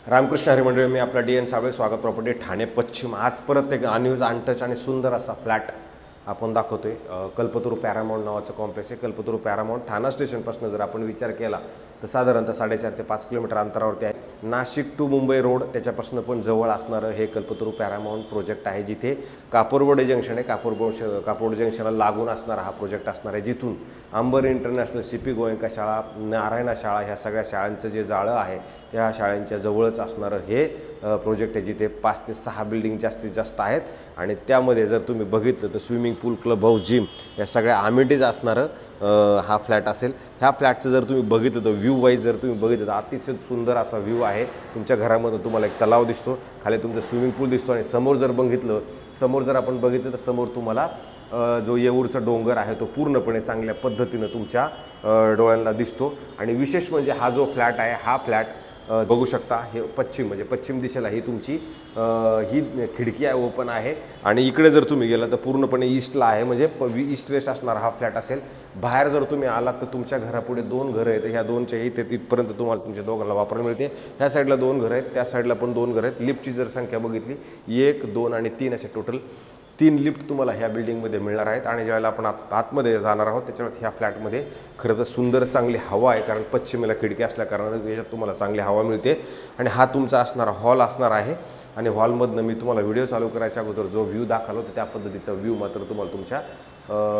रामकृष्ण हरी मंडळी, मी आपला D N Sable, स्वागत प्रॉपर्टी ठाणे पश्चिम। आज परत एक अनयूज अनटच आणि सुंदर असा फ्लॅट आपण दाखवतोय। कल्पतरू पॅरामाउंट नावाचं कॉम्प्लेक्स आहे। कल्पतरू पॅरामाउंट ठाणा स्टेशनपासून जर आपण विचार केला तर साधारणतः 4.5 ते 5 किलोमीटर अंतरावरती आहे। नाशिक टू मुंबई रोड त्याच्यापासून पण जवळ असणारं हे कल्पतरू पॅरामाउंट प्रोजेक्ट आहे, जिथे कापूरबोडे जंक्शन आहे। कापूरबोडे जंक्शनला लागून असणारा हा प्रोजेक्ट असणार आहे, जिथून अंबरी इंटरनॅशनल, सीपी गोयंका शाळा, नारायणा शाळा ह्या सगळ्या शाळांचं जे जाळं आहे त्या शाळांच्या जवळच असणारं हे प्रोजेक्ट आहे, जिथे 5 ते 6 बिल्डिंग जास्तीत जास्त आहेत। आणि त्यामध्ये जर तुम्ही बघितलं तर स्विमिंग पूल, क्लब हाऊस, जिम या सगळ्या अमिनिटीज असणारं हा फ्लॅट असेल। ह्या फ्लॅटचं जर तुम्ही बघितलं तर व्ह्यू वाईज जर तुम्ही बघितलं तर अतिशय सुंदर असा व्ह्यू आहे। तुमच्या घरामध्ये तुम्हाला एक तलाव दिसतो, खाली तुमचं स्विमिंग पूल दिसतो आणि समोर जर आपण बघितलं तर समोर तुम्हाला जो येऊरचा डोंगर आहे तो पूर्णपणे चांगल्या पद्धतीनं तुमच्या डोळ्यांना दिसतो। आणि विशेष म्हणजे हा जो फ्लॅट आहे, हा फ्लॅट बघू शकता, हे म्हणजे पश्चिम दिशेला ही तुमची ही खिडकी आहे, ओपन आहे। आणि इकडे जर तुम्ही गेला तर पूर्णपणे ईस्टला आहे, म्हणजे ईस्ट वेस्ट असणारा हा फ्लॅट असेल। बाहेर जर तुम्ही आलात तर तुमच्या घरापुढे 2 घरं आहेत, ह्या 2च्या इथे तिथपर्यंत तुम्हाला तुमच्या दोघांना वापरायला मिळते। ह्या साईडला 2 घरं आहेत, त्या साईडला पण 2 घरं आहेत। लिफ्टची जर संख्या बघितली 1, 2 आणि 3 असे टोटल 3 लिफ्ट तुम्हाला ह्या बिल्डिंगमध्ये मिळणार आहेत। आणि ज्यावेळेला आपण आतमध्ये जाणार आहोत त्याच्यावर ह्या फ्लॅटमध्ये खरं तर सुंदर चांगली हवा आहे, कारण पश्चिमेला खिडकी असल्या कारणाने याच्यात तुम्हाला चांगली हवा मिळते। आणि हा तुमचा असणारा हॉल असणार आहे। आणि हॉलमधनं मी तुम्हाला व्हिडिओ चालू करायच्या अगोदर जो व्ह्यू दाखवला होता त्या पद्धतीचा व्ह्यू मात्र तुम्हाला तुमच्या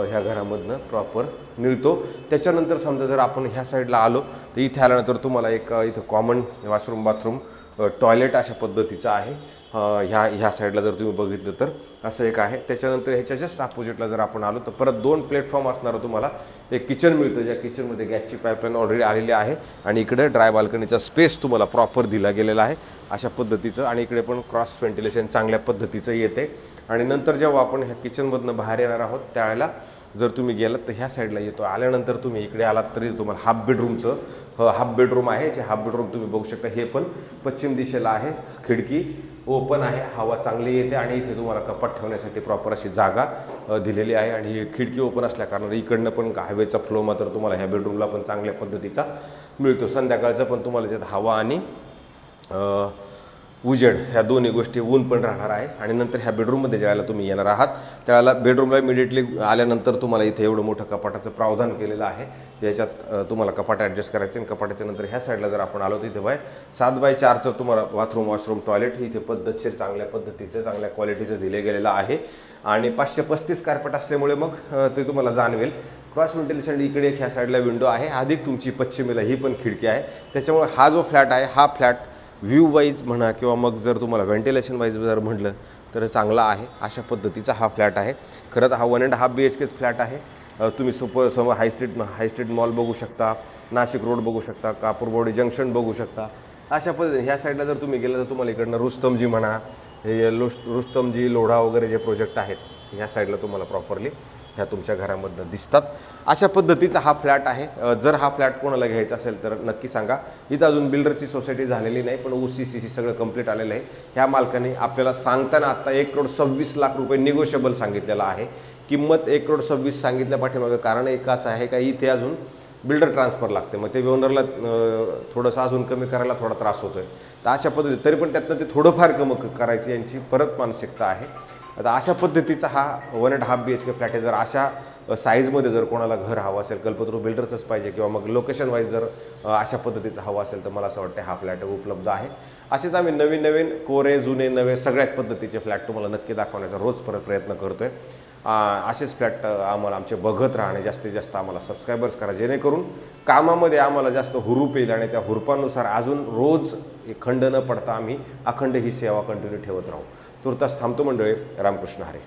ह्या घरामधनं प्रॉपर मिळतो। त्याच्यानंतर समजा जर आपण ह्या साईडला आलो तर इथे आल्यानंतर तुम्हाला एक इथं कॉमन वॉशरूम, बाथरूम, टॉयलेट अशा पद्धतीचं आहे। ह्या साईडला जर तुम्ही बघितलं तर असं एक आहे। त्याच्यानंतर ह्याच्या जस्ट अपोजिटला जर आपण आलो तर परत 2 प्लॅटफॉर्म असणारं तुम्हाला एक किचन मिळतं, ज्या किचनमध्ये गॅसची पाईपलाईन ऑलरेडी आलेली आहे। आणि इकडे ड्राय बाल्कनीचा स्पेस तुम्हाला प्रॉपर दिला गेलेला आहे अशा पद्धतीचं। आणि इकडे पण क्रॉस व्हेंटिलेशन चांगल्या पद्धतीचं येते। आणि नंतर जेव्हा आपण ह्या किचनमधनं बाहेर येणार आहोत त्यावेळेला जर तुम्ही गेलात तर ह्या साईडला येतो, आल्यानंतर तुम्ही इकडे आलात तरी तुम्हाला हाफ बेडरूम आहे। जे हाफ बेडरूम तुम्ही बघू शकता, हे पण पश्चिम दिशेला आहे, खिडकी ओपन आहे, हवा चांगली येते। आणि इथे तुम्हाला कपाट ठेवण्यासाठी प्रॉपर अशी जागा दिलेली आहे। आणि ही खिडकी ओपन असल्या कारणाने इकडनं पण हायवेचा फ्लो मात्र तुम्हाला ह्या बेडरूमला पण चांगल्या पद्धतीचा मिळतो। संध्याकाळचं पण तुम्हाला त्यात हवा आणि उजेड ह्या दोन्ही गोष्टी, ऊन पण राहणार आहे। आणि नंतर ह्या बेडरूममध्ये ज्यावेळेला तुम्ही येणार आहात त्यावेळेला बेडरूमला इमिडिएटली आल्यानंतर तुम्हाला इथे एवढं मोठं कपाटाचं प्रावधान केलेलं आहे, ज्याच्यात तुम्हाला कपाट ॲडजस्ट करायचं। आणि कपाटाच्या नंतर ह्या साईडला जर आपण आलो तर इथे 7x4चं तुम्हाला बाथरूम, वॉशरूम, टॉयलेट इथे पद्धतशीर चांगल्या पद्धतीचं, चांगल्या क्वालिटीचं दिले गेलेलं आहे। आणि 535 कार्पेट असल्यामुळे मग ते तुम्हाला जाणवेल। क्रॉस व्हेंटिलेशन इकडे एक ह्या साईडला विंडो आहे, अधिक तुमची पश्चिमेला ही पण खिडकी आहे। त्याच्यामुळे हा जो फ्लॅट आहे, हा फ्लॅट व्ह्यू वाईज म्हणा किंवा मग जर तुम्हाला व्हेंटिलेशन वाईज जर म्हटलं तर चांगला आहे अशा पद्धतीचा हा फ्लॅट आहे। खरं तर हा 1.5 BHKच फ्लॅट आहे। तुम्ही समोर हायस्ट्रीट मॉल बघू शकता, नाशिक रोड बघू शकता, कापूरबोडे जंक्शन बघू शकता अशा पद्धतीने। ह्या साईडला जर तुम्ही गेलं तर तुम्हाला इकडनं रुस्तमजी म्हणा, हे रुस्तमजी, लोढा वगैरे जे प्रोजेक्ट आहेत ह्या साईडला तुम्हाला प्रॉपरली ह्या तुमच्या घरामधनं दिसतात। अशा पद्धतीचा हा फ्लॅट आहे। जर हा फ्लॅट कोणाला घ्यायचा असेल तर नक्की सांगा। इथं अजून बिल्डरची सोसायटी झालेली नाही, पण OCCC सगळं कंप्लीट आलेलं आहे। ह्या मालकाने आपल्याला सांगताना आता 1,26,00,000 रुपये निगोशिएबल सांगितलेलं आहे। किंमत 1,26,00,000 सांगितल्या पाठीमागं कारण एक असं आहे का इथे अजून बिल्डर ट्रान्सफर लागते, मग ते ओनरला थोडंसं अजून कमी करायला थोडा त्रास होतोय। तर अशा पद्धतीने तरी पण त्यातनं ते थोडंफार कमी करायची यांची परत मानसिकता आहे। आता अशा पद्धतीचा हा 1.5 BHK फ्लॅट आहे। जर अशा साईजमध्ये जर कोणाला घर हवं असेल, कल्पतरू बिल्डरचंच पाहिजे किंवा मग लोकेशन वाईज जर अशा पद्धतीचं हवं असेल तर मला असं वाटतं हा फ्लॅट उपलब्ध आहे। असेच आम्ही नवीन कोरे, जुने, नवे सगळ्याच पद्धतीचे फ्लॅट तुम्हाला नक्की दाखवण्याचा रोज परत प्रयत्न करतोय। असेच फ्लॅट आम्हाला आमचे बघत राहणे, जास्तीत जास्त आम्हाला सबस्क्रायबर्स करा, जेणेकरून कामामध्ये आम्हाला जास्त हुरूप येईल आणि त्या हुरूपानुसार अजून रोज खंड न पडता आम्ही अखंड ही सेवा कंटिन्यू ठेवत राहू। तुर्तास थांबतो मंडळी। रामकृष्ण हरी।